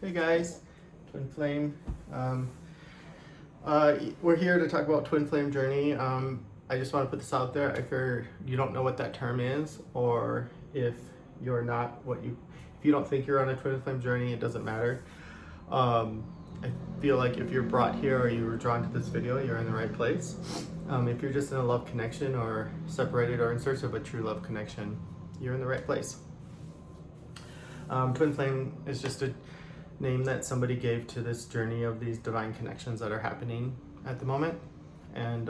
Hey guys, Twin Flame. We're here to talk about Twin Flame Journey. I just want to put this out there. If you don't know what that term is, or if you're not if you don't think you're on a Twin Flame journey, it doesn't matter. I feel like if you're brought here or you were drawn to this video, you're in the right place. If you're just in a love connection or separated or in search of a true love connection, you're in the right place. Twin Flame is just a name that somebody gave to this journey of these divine connections that are happening at the moment. And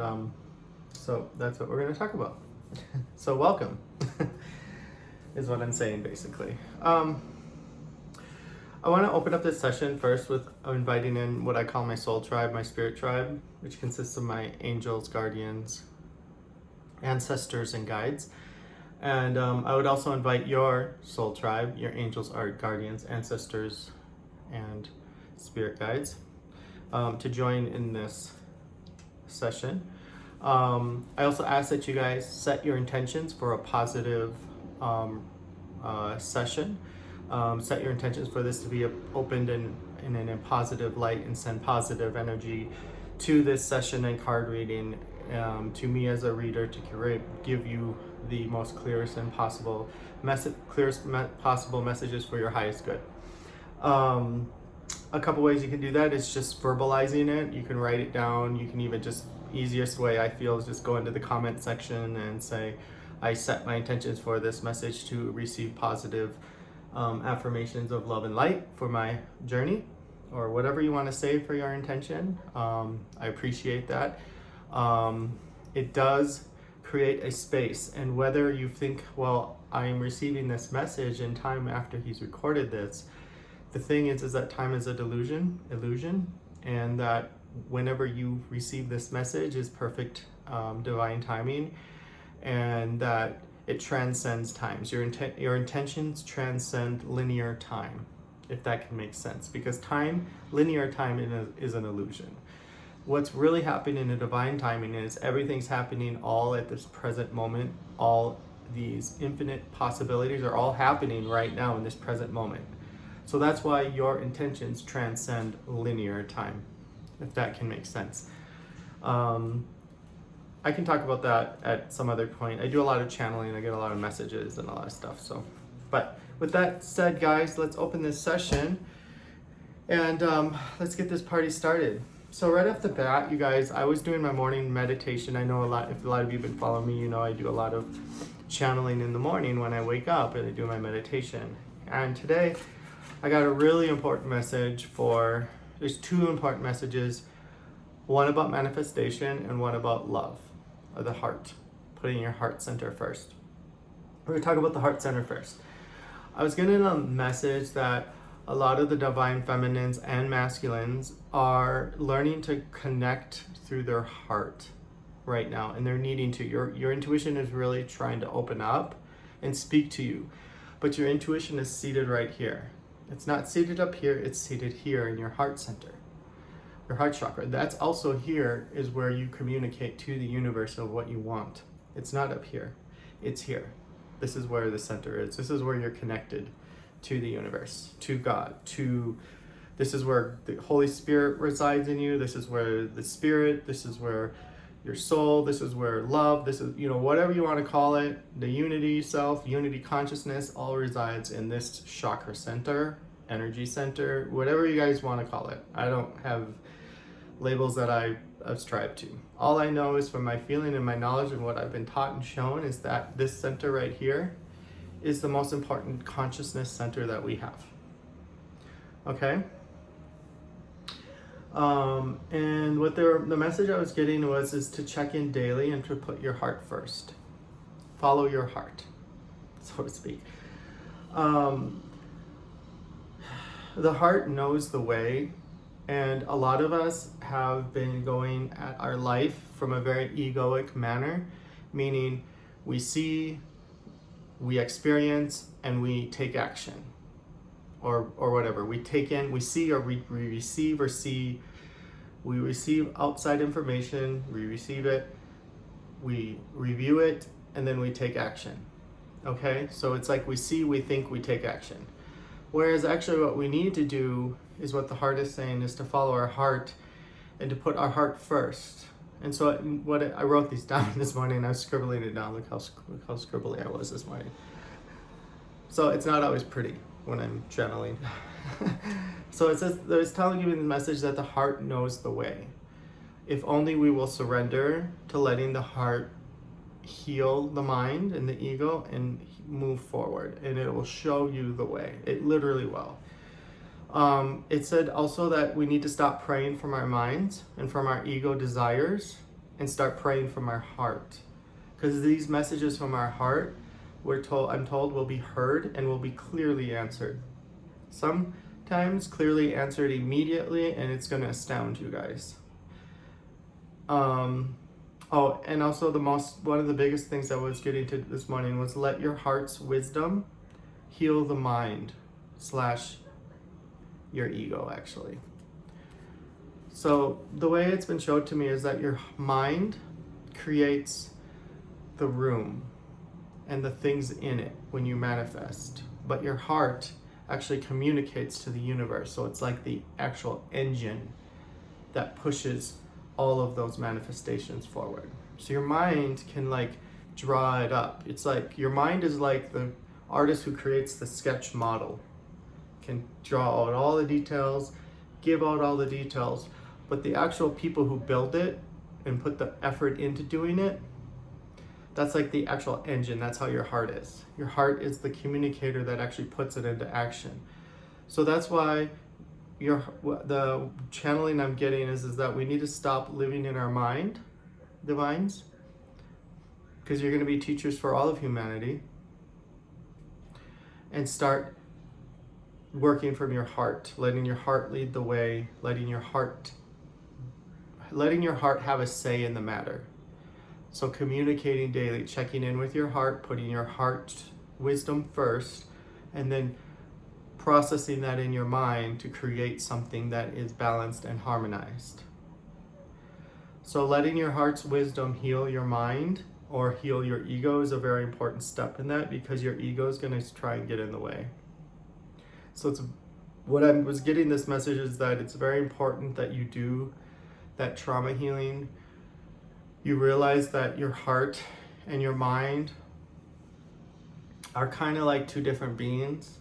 so that's what we're going to talk about. So welcome, is what I'm saying basically. I want to open up this session first with inviting in what I call my soul tribe, my spirit tribe, which consists of my angels, guardians, ancestors, and guides. And I would also invite your soul tribe, your angels, guardians, ancestors, and spirit guides to join in this session. I also ask that you guys set your intentions for a positive session. Set your intentions for this to be opened in a positive light and send positive energy to this session and card reading to me as a reader to curate, give you the most clearest possible messages for your highest good. A couple ways you can do that is just verbalizing it. You can write it down. You can even just, easiest way I feel is just go into the comment section and say, I set my intentions for this message to receive positive affirmations of love and light for my journey, or whatever you want to say for your intention. I appreciate that. It does create a space, and whether you think, well, I am receiving this message in time after he's recorded this, the thing is that time is a illusion, and that whenever you receive this message is perfect divine timing, and that it transcends times. Your intentions transcend linear time, if that can make sense, because linear time is an illusion. What's really happening in the divine timing is everything's happening all at this present moment. All these infinite possibilities are all happening right now in this present moment. So that's why your intentions transcend linear time, if that can make sense. I can talk about that at some other point. I do a lot of channeling. I get a lot of messages and a lot of stuff. But with that said, guys, let's open this session and let's get this party started. So right off the bat, you guys, I was doing my morning meditation. I know if a lot of you have been following me, you know I do a lot of channeling in the morning when I wake up and I do my meditation. And today I got a really important message there's two important messages, one about manifestation and one about love, or the heart, putting your heart center first. We're going to talk about the heart center first. I was getting a message that a lot of the divine feminines and masculines are learning to connect through their heart right now, and they're needing to. Your intuition is really trying to open up and speak to you, but your intuition is seated right here. It's not seated up here, it's seated here in your heart center, your heart chakra. That's also here is where you communicate to the universe of what you want. It's not up here, it's here. This is where the center is. This is where you're connected to the universe, to God, this is where the Holy Spirit resides in you. This is where the spirit, this is where your soul, this is where love, this is, whatever you want to call it, the unity self, unity consciousness, all resides in this chakra center, energy center, whatever you guys want to call it. I don't have labels that I ascribe to. All I know is from my feeling and my knowledge and what I've been taught and shown is that this center right here is the most important consciousness center that we have. Okay? And what the message I was getting is to check in daily and to put your heart first. Follow your heart, so to speak. The heart knows the way, and a lot of us have been going at our life from a very egoic manner, meaning we see, we experience, and we take action, or whatever. We take in, we see, or we receive or see. We receive outside information, we receive it, we review it, and then we take action. Okay? So it's like we see, we think, we take action. Whereas actually what we need to do is what the heart is saying, is to follow our heart and to put our heart first. And so I wrote these down this morning. I was scribbling it down. Look how scribbly I was this morning. So it's not always pretty when I'm channeling. So it says, it's telling you in the message that the heart knows the way. If only we will surrender to letting the heart heal the mind and the ego and move forward, and it will show you the way. It literally will. It said also that we need to stop praying from our minds and from our ego desires and start praying from our heart, because these messages from our heart, I'm told, will be heard and will be clearly answered. Sometimes clearly answered immediately, and it's going to astound you guys. Oh, and also one of the biggest things I was getting to this morning was let your heart's wisdom heal the mind / your ego, actually. So the way it's been showed to me is that your mind creates the room and the things in it when you manifest, but your heart actually communicates to the universe. So it's like the actual engine that pushes all of those manifestations forward. So your mind can like draw it up. It's like your mind is like the artist who creates the sketch model, can draw out all the details, give out all the details, but the actual people who build it and put the effort into doing it, that's like the actual engine. That's how your heart is. Your heart is the communicator that actually puts it into action. So that's why the channeling I'm getting is that we need to stop living in our minds, because you're going to be teachers for all of humanity, and start working from your heart, letting your heart lead the way, letting your heart have a say in the matter. So communicating daily, checking in with your heart, putting your heart wisdom first, and then processing that in your mind to create something that is balanced and harmonized. So letting your heart's wisdom heal your mind or heal your ego is a very important step in that, because your ego is going to try and get in the way. So what I was getting this message is that it's very important that you do that trauma healing. You realize that your heart and your mind are kind of like two different beings,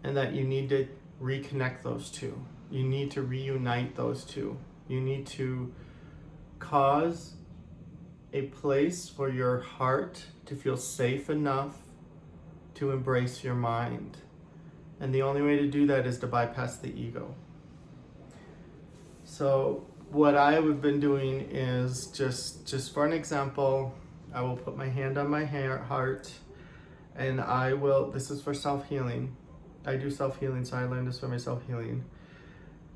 and that you need to reconnect those two. You need to reunite those two. You need to cause a place for your heart to feel safe enough to embrace your mind. And the only way to do that is to bypass the ego. So what I have been doing is just for an example, I will put my hand on my heart, and this is for self-healing. I do self-healing, so I learned this for my self-healing.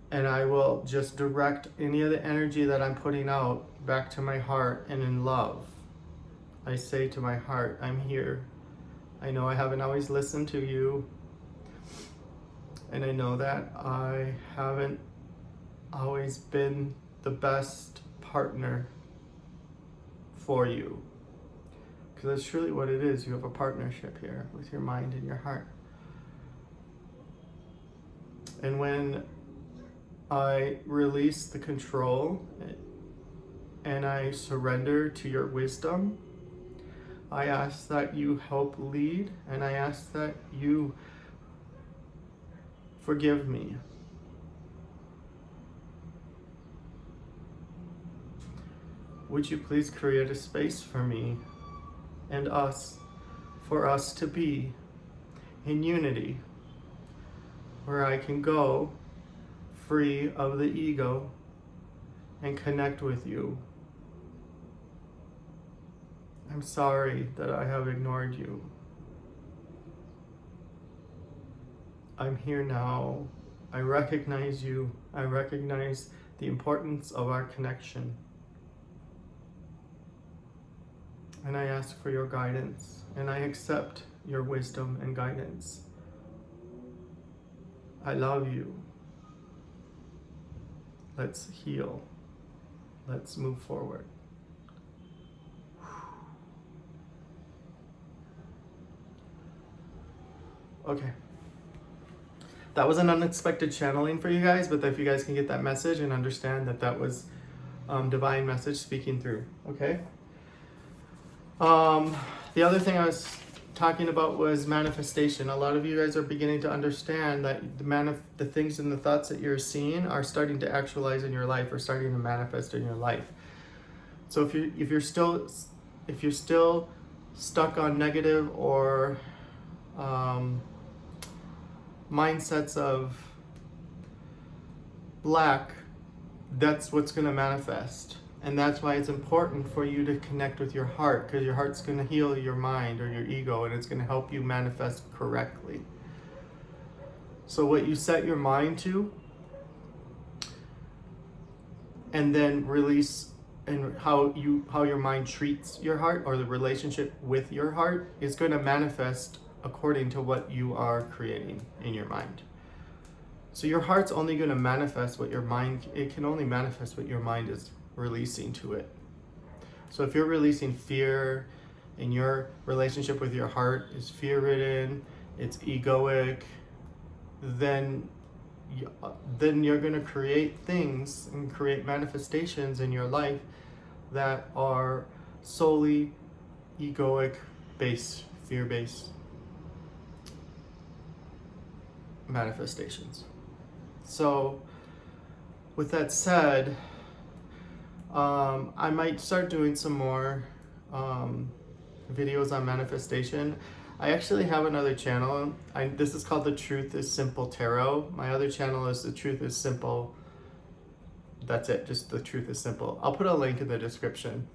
And I will just direct any of the energy that I'm putting out back to my heart, and in love, I say to my heart, I'm here. I know I haven't always listened to you, and I know that I haven't always been the best partner for you. Because that's truly what it is. You have a partnership here with your mind and your heart. And when I release the control and I surrender to your wisdom, I ask that you help lead, and I ask that you forgive me. Would you please create a space for me and for us to be in unity, where I can go free of the ego and connect with you. I'm sorry that I have ignored you. I'm here now. I recognize you. I recognize the importance of our connection. And I ask for your guidance, and I accept your wisdom and guidance. I love you. Let's heal. Let's move forward. Okay. That was an unexpected channeling for you guys, but if you guys can get that message and understand that that was divine message speaking through, okay? The other thing I was talking about was manifestation. A lot of you guys are beginning to understand that the things and the thoughts that you're seeing are starting to actualize in your life, or starting to manifest in your life. So if you're still stuck on negative or mindsets of lack, that's what's going to manifest. And that's why it's important for you to connect with your heart, because your heart's going to heal your mind or your ego, and it's going to help you manifest correctly. So what you set your mind to, and then release, and how your mind treats your heart, or the relationship with your heart, is going to manifest according to what you are creating in your mind. So your heart's only going to manifest what your mind, it can only manifest what your mind is releasing to it. So if you're releasing fear, and your relationship with your heart is fear-ridden, it's egoic, then you're going to create things and create manifestations in your life that are solely egoic based, fear-based manifestations. So with that said, I might start doing some more videos on manifestation. I actually have another channel. This is called The Truth is Simple Tarot. My other channel is The Truth is Simple. That's it, just The Truth is Simple. I'll put a link in the description.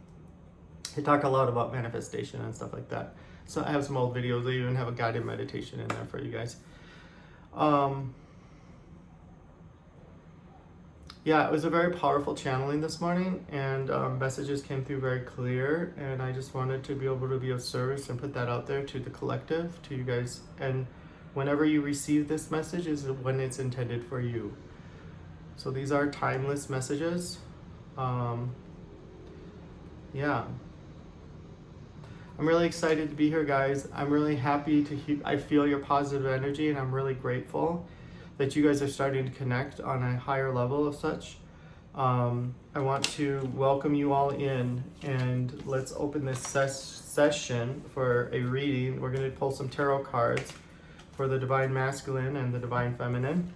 I talk a lot about manifestation and stuff like that. So I have some old videos. I even have a guided meditation in there for you guys. Yeah, it was a very powerful channeling this morning, and messages came through very clear, and I just wanted to be able to be of service and put that out there to the collective, to you guys. And whenever you receive this message is when it's intended for you. So these are timeless messages. Yeah. I'm really excited to be here, guys. I'm really happy I feel your positive energy, and I'm really grateful that you guys are starting to connect on a higher level of such. I want to welcome you all in, and let's open this session for a reading. We're going to pull some tarot cards for the Divine Masculine and the Divine Feminine.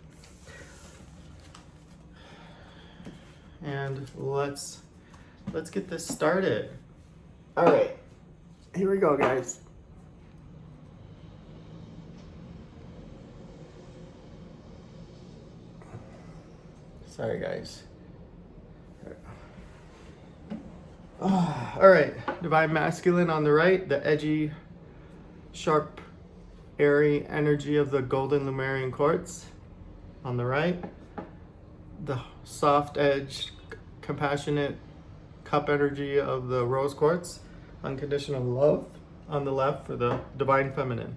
And let's get this started. All right, here we go, guys. Sorry, guys. All right, Divine Masculine on the right, the edgy, sharp, airy energy of the golden Lemurian quartz on the right, the soft edged, compassionate cup energy of the rose quartz, unconditional love on the left for the Divine Feminine.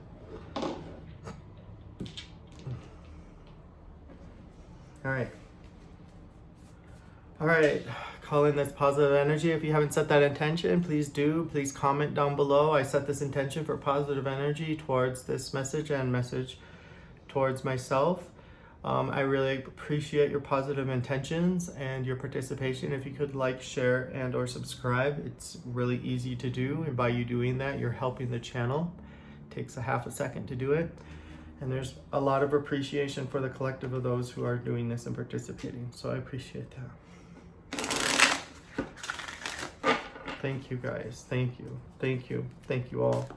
All right, call in this positive energy. If you haven't set that intention, please do. Please comment down below. I set this intention for positive energy towards this message and message towards myself. I really appreciate your positive intentions and your participation. If you could like, share, and or subscribe, it's really easy to do. And by you doing that, you're helping the channel. It takes a half a second to do it. And there's a lot of appreciation for the collective of those who are doing this and participating. So I appreciate that. Thank you, guys. Thank you. Thank you. Thank you all.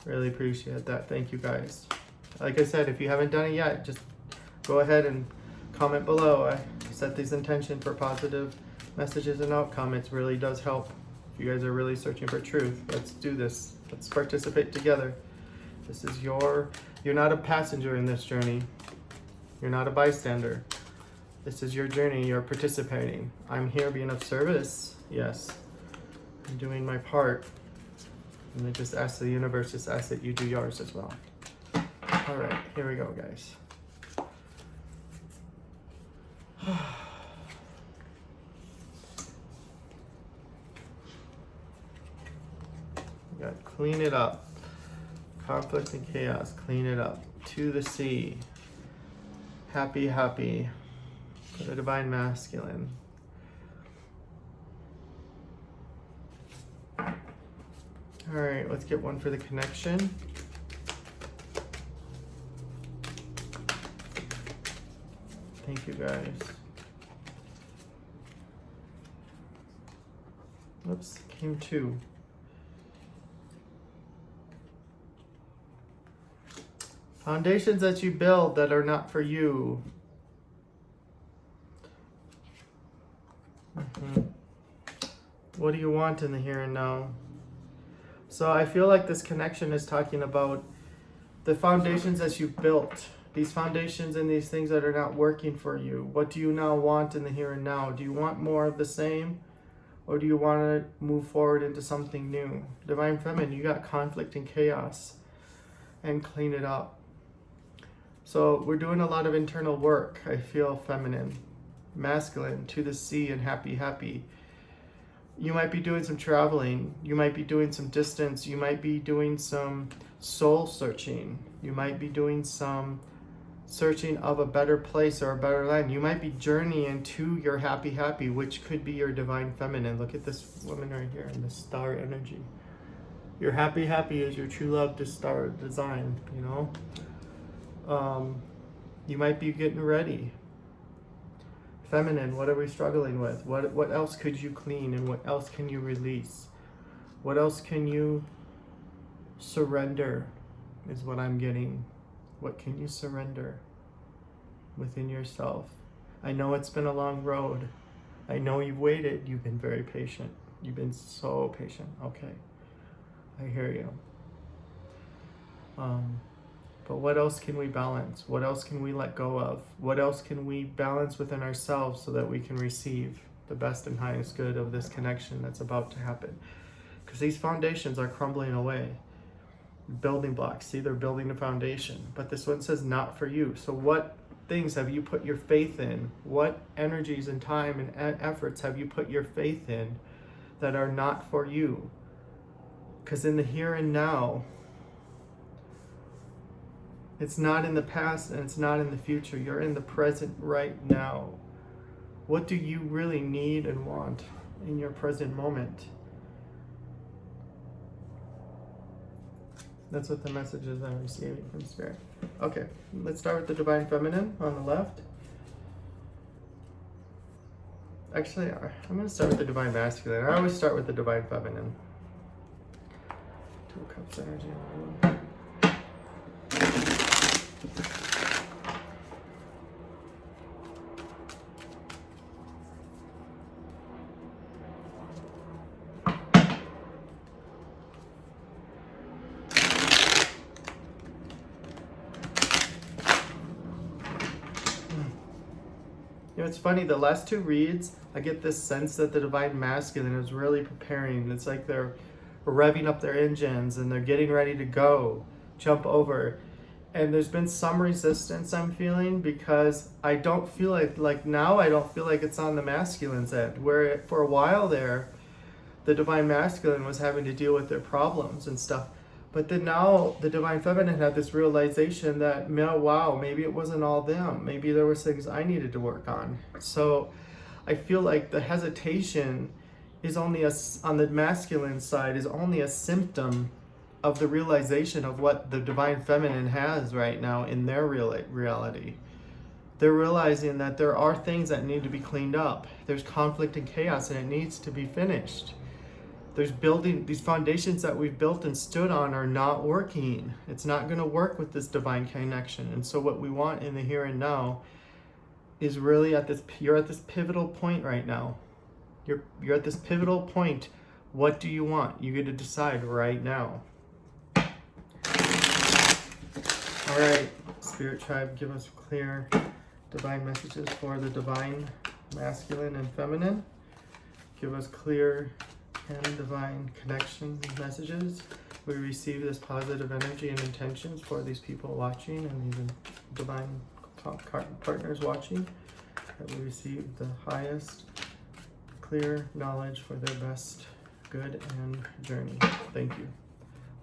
Really appreciate that. Thank you, guys. Like I said, if you haven't done it yet, just go ahead and comment below. I set these intention for positive messages and outcome. It really does help. If you guys are really searching for truth, let's do this. Let's participate together. This is you're not a passenger in this journey. You're not a bystander. This is your journey. You're participating. I'm here being of service. Yes. I'm doing my part. And I just ask the universe, just ask that you do yours as well. All right, here we go, guys. We got clean it up. Conflict and chaos, clean it up. To the sea. happy, happy for the divine masculine. All right, let's get one for the connection. Thank you, guys. Oops, came two. Foundations that you build that are not for you. What do you want in the here and now? So I feel like this connection is talking about the foundations that you've built. These foundations and these things that are not working for you. What do you now want in the here and now? Do you want more of the same? Or do you want to move forward into something new? Divine Feminine, you got conflict and chaos. And clean it up. So we're doing a lot of internal work. I feel feminine. Masculine, to the sea and happy, happy. You might be doing some traveling. You might be doing some distance. You might be doing some soul searching. You might be doing some searching of a better place or a better land. You might be journeying to your happy, happy, which could be your divine feminine. Look at this woman right here in the star energy. Your happy, happy is your true love to star design, you know? You might be getting ready. Feminine, what are we struggling with? What else could you clean and what else can you release? What else can you surrender is what I'm getting. What can you surrender within yourself? I know it's been a long road. I know you've waited. You've been very patient. You've been so patient. Okay. I hear you. But what else can we balance? What else can we let go of? What else can we balance within ourselves so that we can receive the best and highest good of this connection that's about to happen? Because these foundations are crumbling away. Building blocks. See, they're building a foundation. But this one says not for you. So what things have you put your faith in? What energies and time and efforts have you put your faith in that are not for you? Because in the here and now, it's not in the past and it's not in the future. You're in the present right now. What do you really need and want in your present moment? That's what the message is I'm receiving from Spirit. Okay, let's start with the Divine Feminine on the left. Actually, I'm going to start with the Divine Masculine. I always start with the Divine Feminine. Two of Cups energy. You know, it's funny, the last two reads, I get this sense that the Divine Masculine is really preparing. It's like they're revving up their engines and they're getting ready to go, jump over. And there's been some resistance I'm feeling because I don't feel like now I don't feel like it's on the masculine's end. Where for a while there, the Divine Masculine was having to deal with their problems and stuff. But then now the Divine Feminine had this realization that, wow, maybe it wasn't all them. Maybe there was things I needed to work on. So I feel like the hesitation is only on the masculine side is only a symptom of the realization of what the Divine Feminine has right now in their reality. They're realizing that there are things that need to be cleaned up. There's conflict and chaos and it needs to be finished. There's building, these foundations that we've built and stood on are not working. It's not going to work with this divine connection. And so what we want in the here and now is really you're at this pivotal point right now. You're at this pivotal point. What do you want? You get to decide right now. All right, Spirit Tribe, give us clear divine messages for the Divine Masculine and Feminine. Give us clear and divine connections and messages. We receive this positive energy and intentions for these people watching and these divine partners watching, that we receive the highest clear knowledge for their best good and journey. Thank you.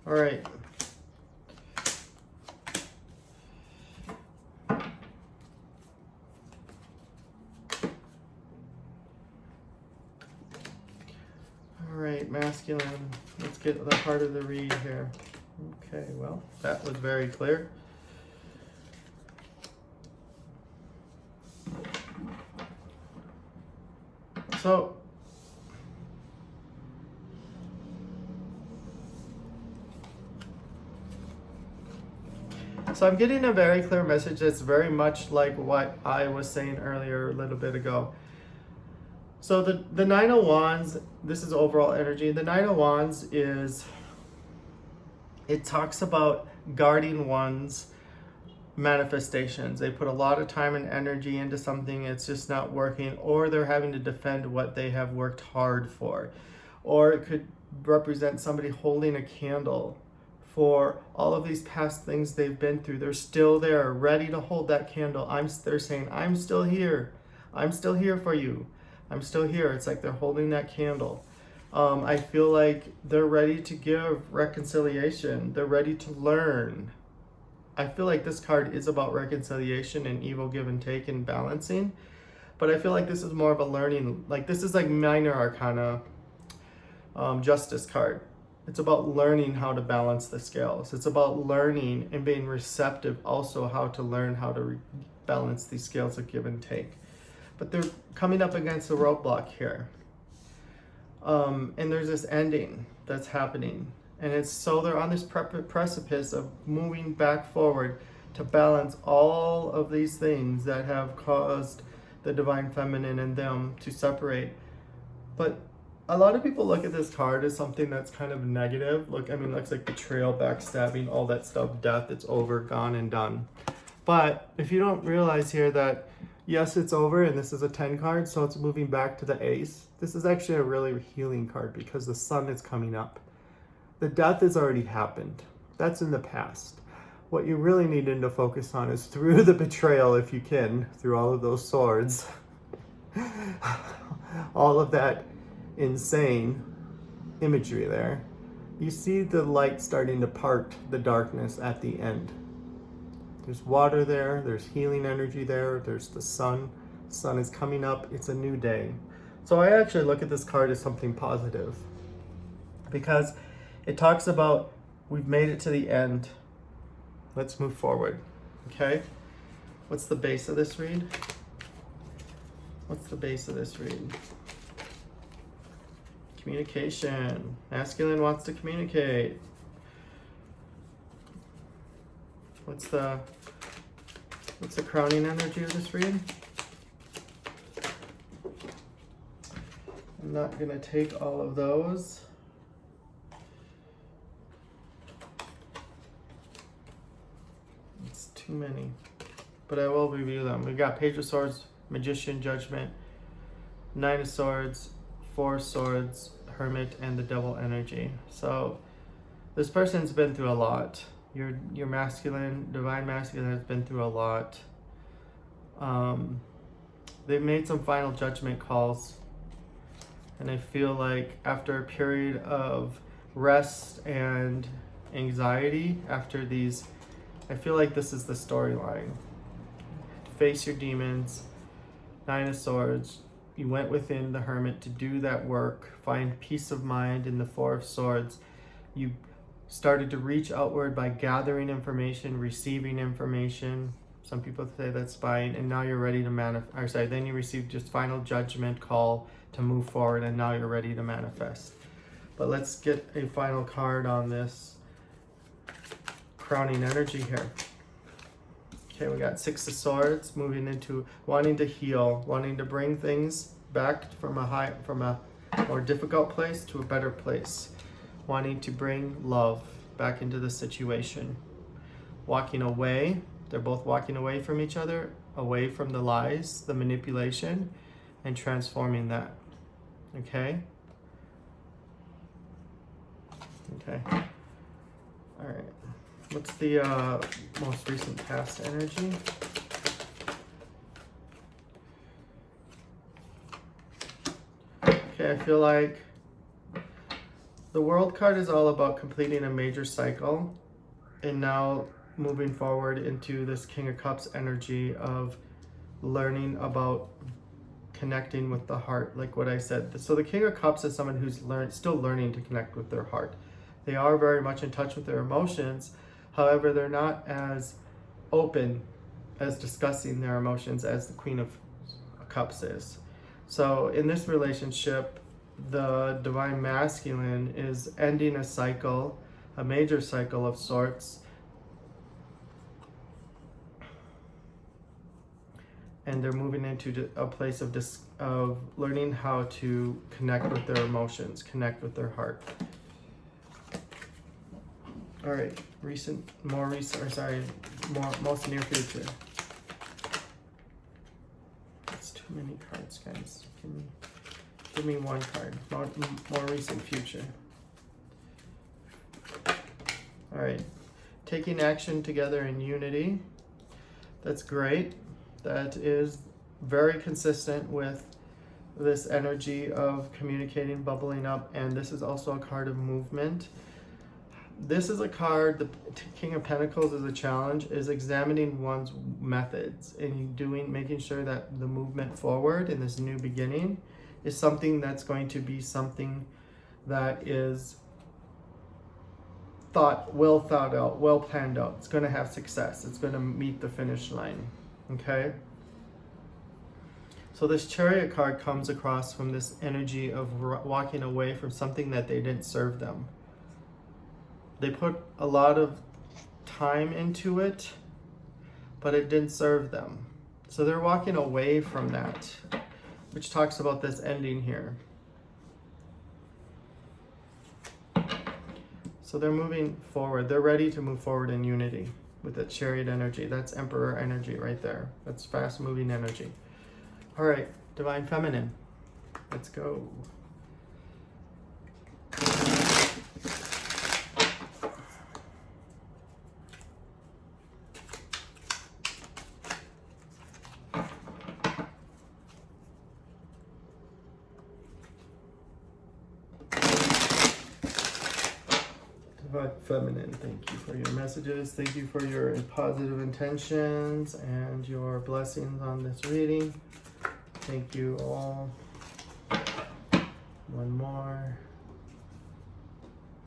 All right. right, masculine. Let's get the heart of the read here. Okay, well, that was very clear. So I'm getting a very clear message that's very much like what I was saying earlier a little bit ago. So the Nine of Wands, this is overall energy. The Nine of Wands it talks about guarding one's manifestations. They put a lot of time and energy into something, it's just not working, or they're having to defend what they have worked hard for. Or it could represent somebody holding a candle for all of these past things they've been through. They're still there, ready to hold that candle. They're saying, I'm still here. I'm still here for you. I'm still here. It's like they're holding that candle. I feel like they're ready to give reconciliation. They're ready to learn. I feel like this card is about reconciliation and evil give and take and balancing. But I feel like this is more of a learning. Like this is like minor arcana justice card. It's about learning how to balance the scales. It's about learning and being receptive also how to learn how to balance these scales of give and take. But they're coming up against a roadblock here. And there's this ending that's happening. And they're on this precipice of moving back forward to balance all of these things that have caused the divine feminine in them to separate. But a lot of people look at this card as something that's kind of negative. Looks like betrayal, backstabbing, all that stuff, death, it's over, gone and done. But if you don't realize here that, yes, it's over, and this is a 10 card, so it's moving back to the ace. This is actually a really healing card because the sun is coming up. The death has already happened. That's in the past. What you really need to focus on is through the betrayal, if you can, through all of those swords, all of that insane imagery there, you see the light starting to part the darkness at the end. There's water there, there's healing energy there, there's the sun. The sun is coming up, it's a new day. So I actually look at this card as something positive because it talks about we've made it to the end. Let's move forward. Okay? What's the base of this read? What's the base of this read? Communication. Masculine wants to communicate. What's the crowning energy of this read? I'm not gonna take all of those. It's too many, but I will review them. We've got Page of Swords, Magician, Judgment, Nine of Swords, Four of Swords, Hermit, and the Devil energy. So this person's been through a lot. Your masculine, divine masculine has been through a lot. They've made some final judgment calls. And I feel like after a period of rest and anxiety, after these, I feel like this is the storyline. Face your demons, Nine of Swords. You went within the Hermit to do that work, find peace of mind in the Four of Swords. You started to reach outward by gathering information, receiving information. Some people say that's spying, and now you're ready to then you received just final judgment call to move forward, and now you're ready to manifest. But let's get a final card on this crowning energy here. Okay, we got Six of Swords, moving into wanting to heal, wanting to bring things back from a more difficult place to a better place, wanting to bring love back into the situation, walking away. They're both walking away from each other, away from the lies, the manipulation, and transforming that. Okay? Okay. All right. What's the most recent past energy? Okay, I feel like the World card is all about completing a major cycle and now moving forward into this King of Cups energy of learning about connecting with the heart, like what I said. So the King of Cups is someone who's still learning to connect with their heart. They are very much in touch with their emotions. However, they're not as open as discussing their emotions as the Queen of Cups is. So in this relationship, the Divine Masculine is ending a cycle, a major cycle of sorts, and they're moving into a place of learning how to connect with their emotions, connect with their heart. All right, most near future. That's too many cards, guys. Give me one card. More recent future. All right, taking action together in unity. That's great. That is very consistent with this energy of communicating, bubbling up, and this is also a card of movement. This is a card, the King of Pentacles is a challenge, is examining one's methods and making sure that the movement forward in this new beginning is something that's going to be something that is well thought out, well planned out. It's going to have success. It's going to meet the finish line. Okay? So this Chariot card comes across from this energy of walking away from something that they didn't serve them. They put a lot of time into it, but it didn't serve them. So they're walking away from that, which talks about this ending here. So they're moving forward. They're ready to move forward in unity with the Chariot energy. That's Emperor energy right there. That's fast-moving energy. All right, Divine Feminine. Let's go. Feminine, thank you for your messages. Thank you for your positive intentions and your blessings on this reading. Thank you all. One more.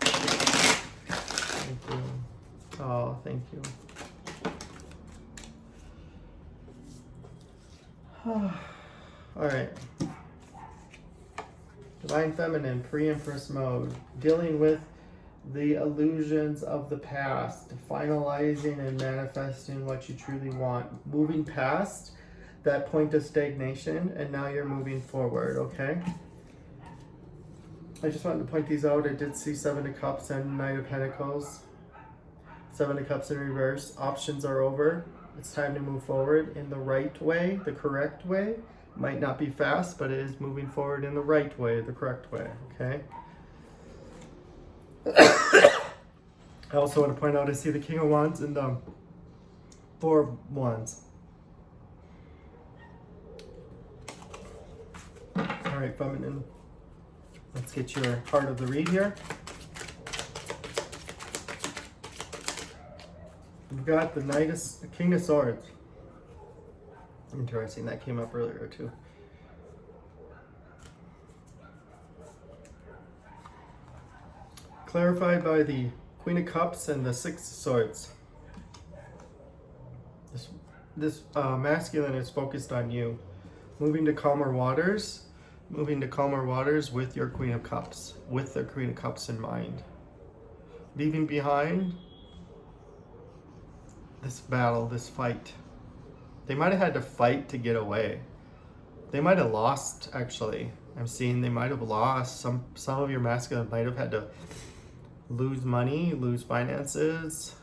Thank you. Oh, thank you. All right. Divine Feminine, pre-Empress mode, dealing with the illusions of the past, finalizing and manifesting what you truly want, moving past that point of stagnation, and now you're moving forward, okay? I just wanted to point these out. I did see Seven of Cups and Knight of Pentacles. Seven of Cups in reverse. Options are over. It's time to move forward in the right way, the correct way. Might not be fast, but it is moving forward in the right way, the correct way, okay? I also want to point out, I see the King of Wands and the Four of Wands. All right, Feminine. Let's get your part of the read here. We've got the King of Swords. Interesting, that came up earlier too. Clarified by the Queen of Cups and the Six of Swords. This masculine is focused on you. Moving to calmer waters with your Queen of Cups, with the Queen of Cups in mind. Leaving behind this battle, this fight. They might have had to fight to get away. They might have lost, actually. I'm seeing they might have lost. Some of your masculine might have had to lose money, lose finances.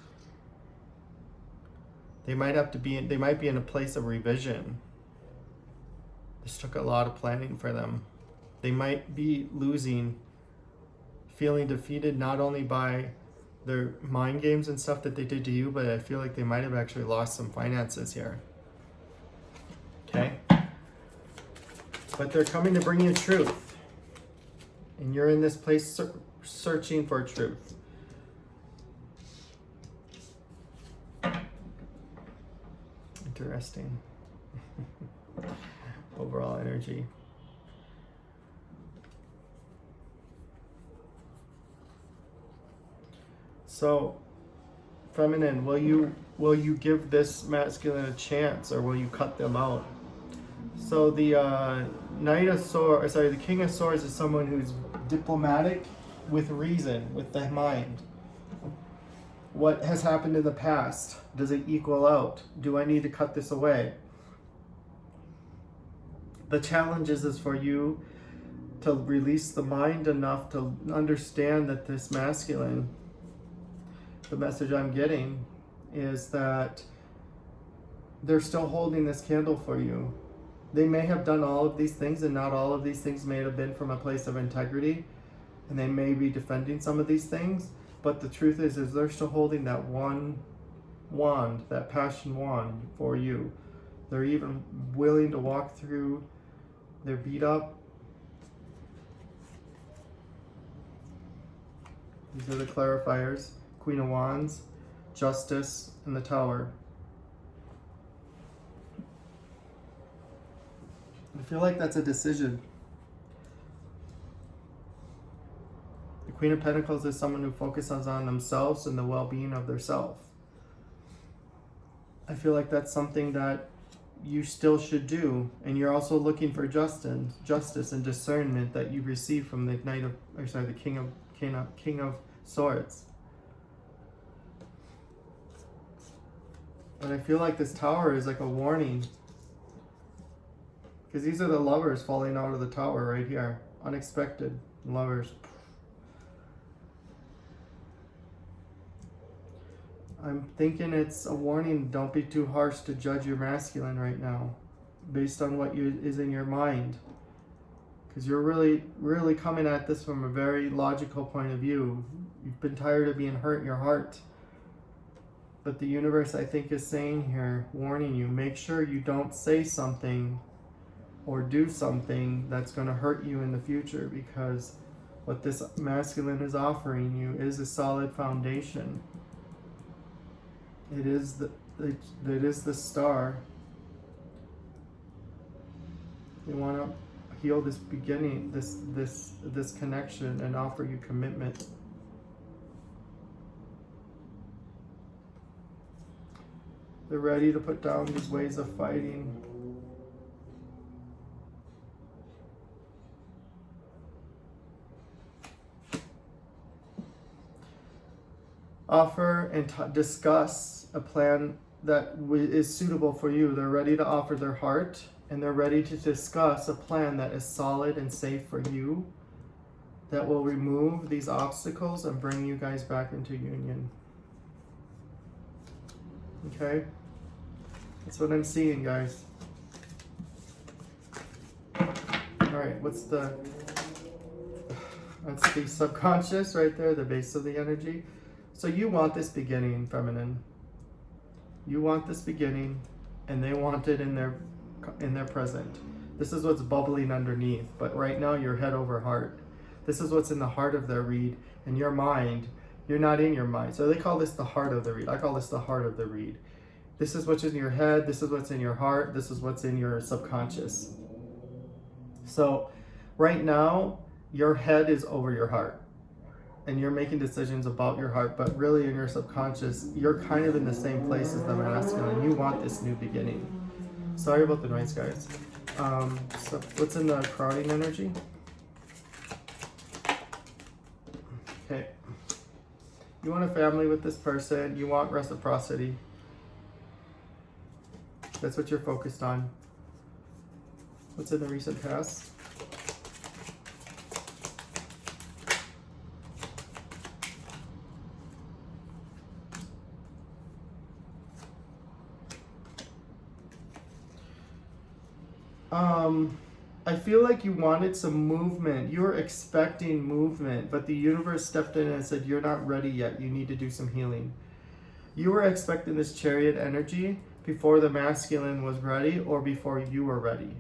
They might be in a place of revision. This took a lot of planning for them. They might be feeling defeated not only by their mind games and stuff that they did to you, but I feel like they might have actually lost some finances here. Okay? But they're coming to bring you truth. And you're in this place searching for truth. Interesting. overall energy. So, feminine, will you give this masculine a chance, or will you cut them out? So the the King of Swords is someone who's diplomatic with reason, with the mind. What has happened in the past? Does it equal out? Do I need to cut this away? The challenge is for you to release the mind enough to understand that this masculine, the message I'm getting is that they're still holding this candle for you. They may have done all of these things, and not all of these things may have been from a place of integrity, and they may be defending some of these things, but the truth is they're still holding that one wand, that passion wand for you. They're even willing to walk through their beat up. These are the clarifiers: Queen of Wands, Justice, and the Tower. I feel like that's a decision. The Queen of Pentacles is someone who focuses on themselves and the well-being of their self. I feel like that's something that you still should do, and you're also looking for justice and discernment that you receive from the King of Swords. But I feel like this Tower is like a warning, because these are the lovers falling out of the Tower right here. Unexpected lovers. I'm thinking it's a warning. Don't be too harsh to judge your masculine right now based on what is in your mind. Because you're really coming at this from a very logical point of view. You've been tired of being hurt in your heart. But the universe, I think, is saying here, warning you, make sure you don't say something or do something that's going to hurt you in the future, because what this masculine is offering you is a solid foundation. It is the star. They want to heal this beginning, this connection, and offer you commitment. They're ready to put down these ways of fighting. Offer and discuss a plan that is suitable for you. They're ready to offer their heart, and they're ready to discuss a plan that is solid and safe for you, that will remove these obstacles and bring you guys back into union. Okay? That's what I'm seeing, guys. Alright, that's the subconscious right there, the base of the energy. So you want this beginning, feminine. You want this beginning, and they want it in their present. This is what's bubbling underneath, but right now you're head over heart. This is what's in the heart of their read, and your mind, you're not in your mind. So they call this the heart of the read. I call this the heart of the read. This is what's in your head, this is what's in your heart, this is what's in your subconscious. So right now, your head is over your heart, and you're making decisions about your heart, but really in your subconscious, you're kind of in the same place as the masculine. You want this new beginning. Sorry about the noise, guys. So what's in the crowding energy? Okay. You want a family with this person. You want reciprocity. That's what you're focused on. What's in the recent past? I feel like you wanted some movement. You were expecting movement, but the universe stepped in and said, you're not ready yet. You need to do some healing. You were expecting this Chariot energy before the masculine was ready, or before you were ready.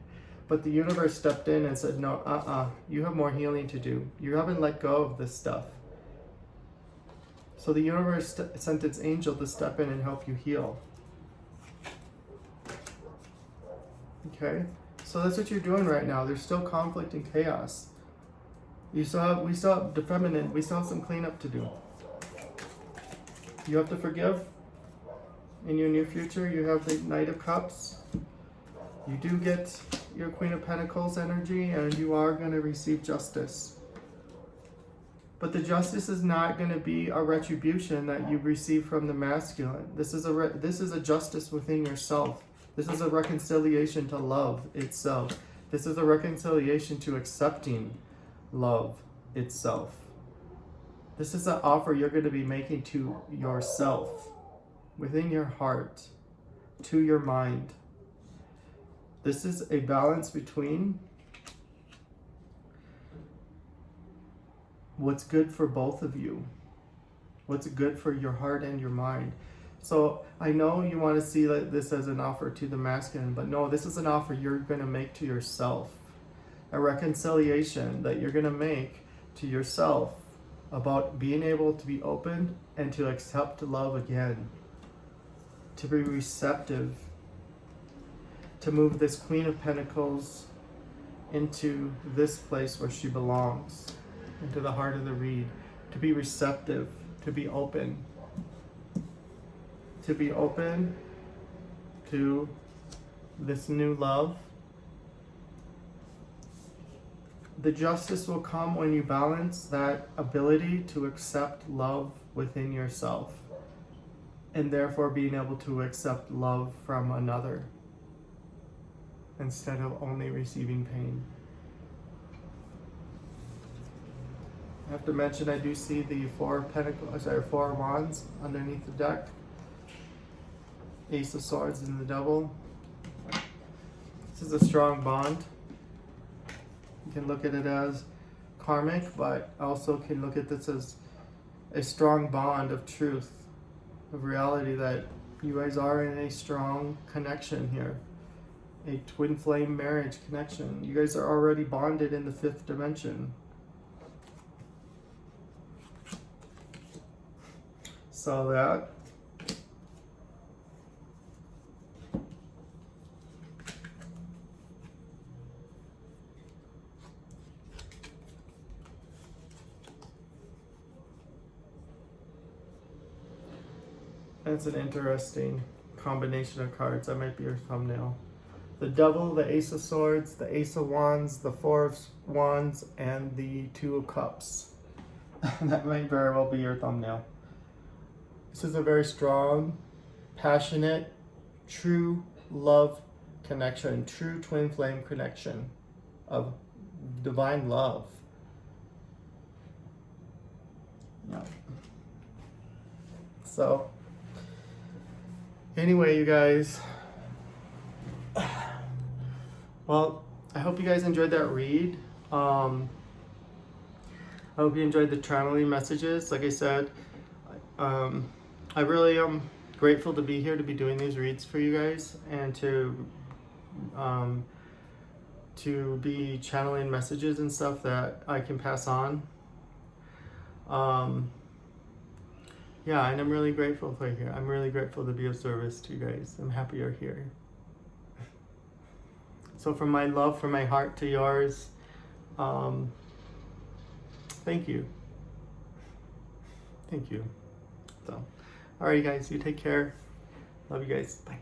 But the universe stepped in and said, no, you have more healing to do. You haven't let go of this stuff. So the universe sent its angel to step in and help you heal. Okay? So that's what you're doing right now. There's still conflict and chaos. We still have the feminine. We still have some cleanup to do. You have to forgive. In your new future, you have the Knight of Cups. You do get your Queen of Pentacles energy, and you are going to receive justice. But the justice is not going to be a retribution that you receive from the masculine. This is a justice within yourself. This is a reconciliation to love itself. This is a reconciliation to accepting love itself. This is an offer you're going to be making to yourself, within your heart, to your mind. This is a balance between what's good for both of you, what's good for your heart and your mind. So I know you want to see this as an offer to the masculine, but no, this is an offer you're going to make to yourself. A reconciliation that you're going to make to yourself about being able to be open and to accept love again, to be receptive, to move this Queen of Pentacles into this place where she belongs, into the heart of the reed, to be receptive, to be open to this new love. The justice will come when you balance that ability to accept love within yourself, and therefore being able to accept love from another instead of only receiving pain. I have to mention, I do see the Four Wands underneath the deck. Ace of Swords and the Devil. This is a strong bond. You can look at it as karmic, but also can look at this as a strong bond of truth, of reality, that you guys are in a strong connection here. A twin flame marriage connection. You guys are already bonded in the 5th dimension. So that that's an interesting combination of cards. That might be your thumbnail. The Devil, the Ace of Swords, the Ace of Wands, the Four of Wands, and the Two of Cups. That might very well be your thumbnail. This is a very strong, passionate, true love connection, true twin flame connection of divine love. Yeah. So, anyway, you guys, well, I hope you guys enjoyed that read. I hope you enjoyed the channeling messages. Like I said, I really am grateful to be here, to be doing these reads for you guys, and to be channeling messages and stuff that I can pass on. Yeah, and I'm really grateful for here. I'm really grateful to be of service to you guys. I'm happy you're here. So from my love, from my heart to yours, thank you. Thank you. So, alright, guys, you take care. Love you guys. Bye.